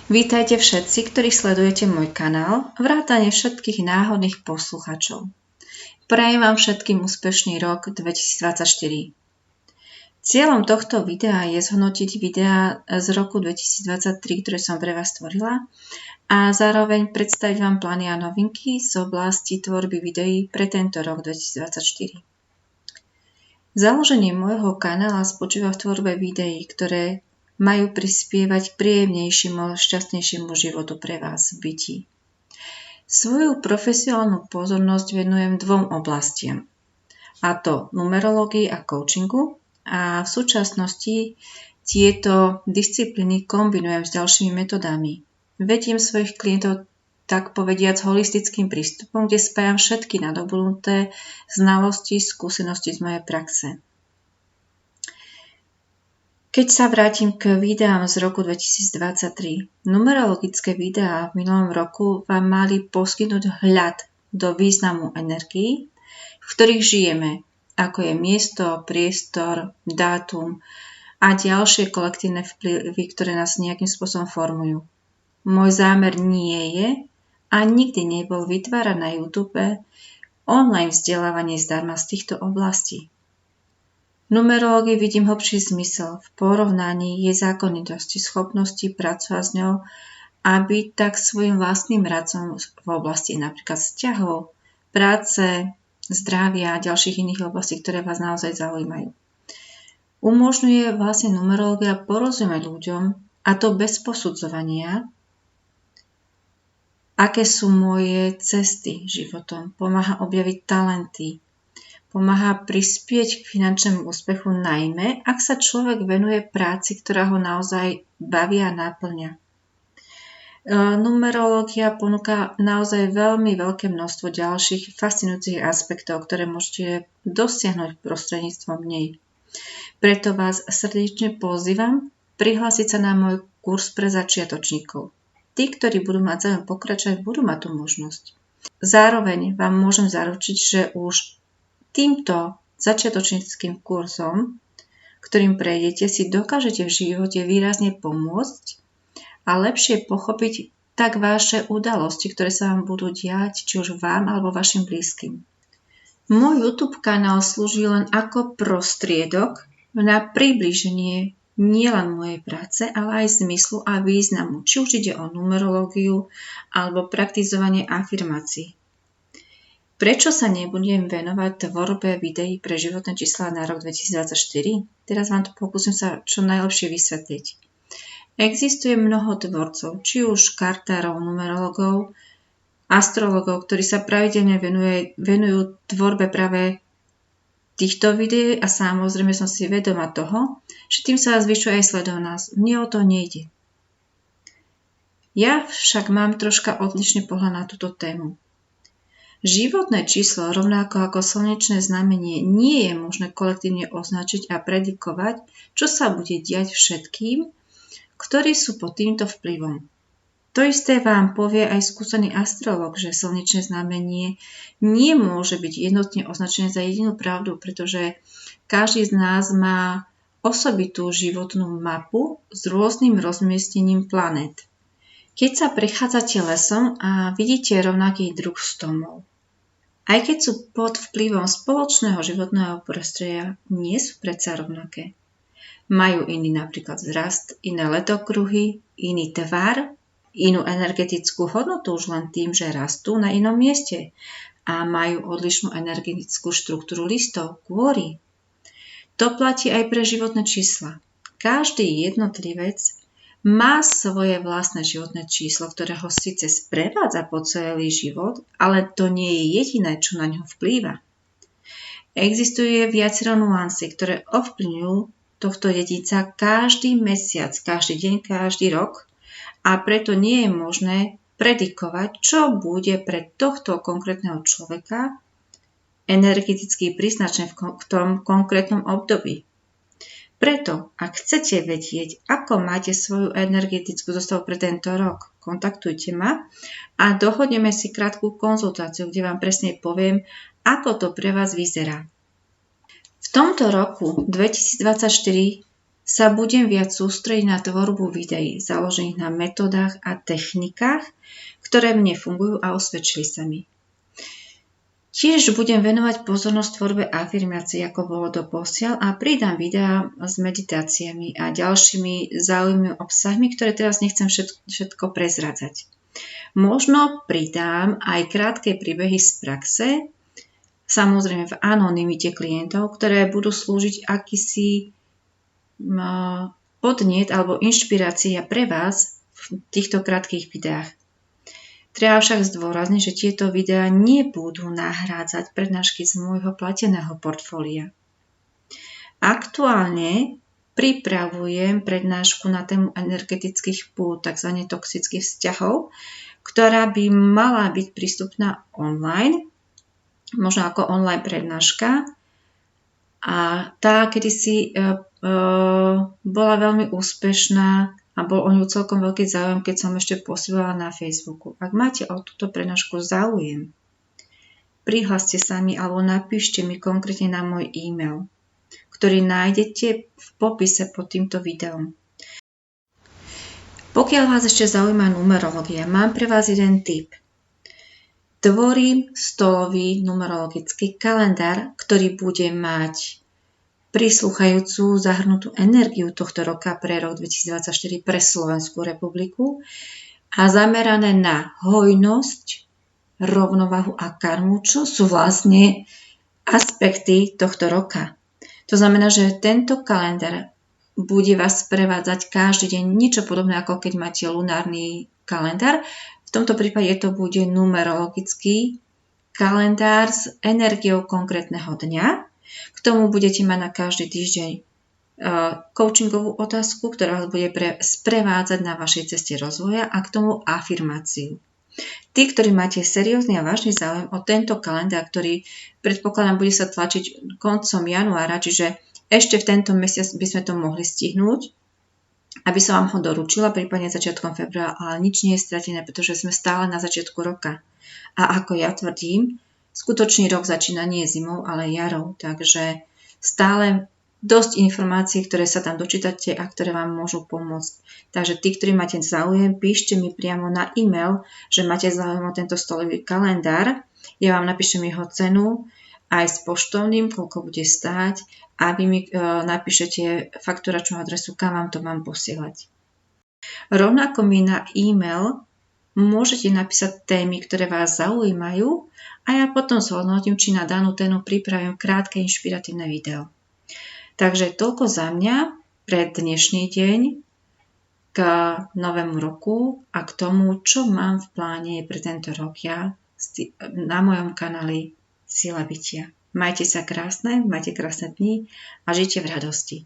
Vítajte všetci, ktorí sledujete môj kanál, vrátane všetkých náhodných posluchačov. Prajem vám všetkým úspešný rok 2024. Cieľom tohto videa je zhodnotiť videá z roku 2023, ktoré som pre vás stvorila, a zároveň predstaviť vám plány a novinky z oblasti tvorby videí pre tento rok 2024. Založenie môjho kanála spočíva v tvorbe videí, ktoré majú prispievať k príjemnejšiemu a šťastnejšiemu životu pre vás v bytí. Svoju profesionálnu pozornosť venujem dvom oblastiam, a to numerológii a coachingu, a v súčasnosti tieto disciplíny kombinujem s ďalšími metodami. Vediem svojich klientov tak povediac holistickým prístupom, kde spájam všetky nadobudnuté znalosti, skúsenosti z mojej praxe. Keď sa vrátim k videám z roku 2023, numerologické videá v minulom roku vám mali poskytnúť vhľad do významu energií, v ktorých žijeme, ako je miesto, priestor, dátum a ďalšie kolektívne vplyvy, ktoré nás nejakým spôsobom formujú. Môj zámer nie je a nikdy nebol vytvárať na YouTube online vzdelávanie zdarma z týchto oblastí. V numerológii vidím hlbší zmysel v porovnaní jej zákonitosti, schopnosti pracovať s ňou a byť tak svojim vlastným radcom v oblasti napríklad vzťahov, práce, zdravia a ďalších iných oblastí, ktoré vás naozaj zaujímajú. Umožňuje vlastne numerológia porozumieť ľuďom, a to bez posudzovania, aké sú moje cesty životom, pomáha objaviť talenty, pomáha prispieť k finančnému úspechu, najmä ak sa človek venuje práci, ktorá ho naozaj baví a náplňa. Numerológia ponúka naozaj veľmi veľké množstvo ďalších fascinujúcich aspektov, ktoré môžete dosiahnuť prostredníctvom nej. Preto vás srdečne pozývam prihlásiť sa na môj kurz pre začiatočníkov. Tí, ktorí budú mať záujem pokračovať, budú mať tú možnosť. Zároveň vám môžem zaručiť, že už týmto začiatočníckym kurzom, ktorým prejdete, si dokážete v živote výrazne pomôcť a lepšie pochopiť tak vaše udalosti, ktoré sa vám budú diať, či už vám alebo vašim blízkym. Môj YouTube kanál slúži len ako prostriedok na priblíženie nielen mojej práce, ale aj zmyslu a významu, či už ide o numerológiu alebo praktizovanie afirmácií. Prečo sa nebudem venovať tvorbe videí pre životné čísla na rok 2024? Teraz vám to pokúsim sa čo najlepšie vysvetliť. Existuje mnoho tvorcov, či už kartárov, numerologov, astrologov, ktorí sa pravidelne venujú tvorbe práve týchto videí a samozrejme som si vedomá toho, že tým sa zvyšuje aj sledovanosť. Mne o to nejde. Ja však mám troška odlišný pohľad na túto tému. Životné číslo, rovnako ako slnečné znamenie, nie je možné kolektívne označiť a predikovať, čo sa bude diať všetkým, ktorí sú pod týmto vplyvom. To isté vám povie aj skúsený astrolog, že slnečné znamenie nemôže byť jednotne označené za jedinú pravdu, pretože každý z nás má osobitú životnú mapu s rôznym rozmiestnením planét. Keď sa prechádzate lesom a vidíte rovnaký druh stromov, aj keď sú pod vplyvom spoločného životného prostredia, nie sú predsa rovnaké. Majú iný napríklad vzrast, iné letokruhy, iný tvar, inú energetickú hodnotu už len tým, že rastú na inom mieste a majú odlišnú energetickú štruktúru listov, kôry. To platí aj pre životné čísla. Každý jednotlivec má svoje vlastné životné číslo, ktoré ho síce sprevádza po celý život, ale to nie je jediné, čo na ňo vplýva. Existuje viacero nuancí, ktoré ovplyvňujú tohto jedinca každý mesiac, každý deň, každý rok a preto nie je možné predikovať, čo bude pre tohto konkrétneho človeka energeticky príznačné v tom konkrétnom období. Preto, ak chcete vedieť, ako máte svoju energetickú zostavu pre tento rok, kontaktujte ma a dohodneme si krátku konzultáciu, kde vám presne poviem, ako to pre vás vyzerá. V tomto roku 2024 sa budem viac sústrediť na tvorbu videí, založených na metodách a technikách, ktoré mne fungujú a osvedčili sa mi. Tiež budem venovať pozornosť tvorbe afirmácií, ako bolo doposiaľ, a pridám videá s meditáciami a ďalšími zaujímavými obsahmi, ktoré teraz nechcem všetko prezradzať. Možno pridám aj krátke príbehy z praxe, samozrejme v anonymite klientov, ktoré budú slúžiť akýsi podnet alebo inšpirácia pre vás v týchto krátkych videách. Treba však zdôrazniť, že tieto videá nebudú nahrádzať prednášky z môjho plateného portfólia. Aktuálne pripravujem prednášku na tému energetických pút, tzv. Toxických vzťahov, ktorá by mala byť prístupná online, možno ako online prednáška. A tá kedysi bola veľmi úspešná a bol o ňu celkom veľký záujem, keď som ešte pôsobila na Facebooku. Ak máte o túto prednášku záujem, prihláste sa mi alebo napíšte mi konkrétne na môj e-mail, ktorý nájdete v popise pod týmto videom. Pokiaľ vás ešte zaujíma numerológia, mám pre vás jeden tip. Tvorím stolový numerologický kalendár, ktorý bude mať prislúchajúcu zahrnutú energiu tohto roka pre rok 2024 pre Slovenskú republiku a zamerané na hojnosť, rovnováhu a karmu, čo sú vlastne aspekty tohto roka. To znamená, že tento kalendár bude vás sprevádzať každý deň, niečo podobné ako keď máte lunárny kalendár. V tomto prípade to bude numerologický kalendár s energiou konkrétneho dňa. K tomu budete mať na každý týždeň coachingovú otázku, ktorá vás bude sprevádzať na vašej ceste rozvoja, a k tomu afirmáciu. Tí, ktorí máte seriózny a vážny záujem o tento kalendár, ktorý predpokladám bude sa tlačiť koncom januára, čiže ešte v tento mesiac by sme to mohli stihnúť, aby som vám ho doručila, prípadne začiatkom februára, ale nič nie je stratené, pretože sme stále na začiatku roka. A ako ja tvrdím, skutočný rok začína nie zimou, ale jarou, takže stále dosť informácií, ktoré sa tam dočítate a ktoré vám môžu pomôcť. Takže tí, ktorí máte záujem, píšte mi priamo na e-mail, že máte záujem o tento stolový kalendár. Ja vám napíšem jeho cenu aj s poštovným, koľko bude stáť, a vy mi napíšete fakturačnú adresu, kam vám to mám posielať. Rovnako mi na e-mail môžete napísať témy, ktoré vás zaujímajú, a ja potom zhodnotím, či na danú tému pripravím krátke inšpiratívne video. Takže toľko za mňa pre dnešný deň k novému roku a k tomu, čo mám v pláne pre tento rok ja na mojom kanáli Sila bytia. Majte sa krásne, majte krásne dni a žite v radosti.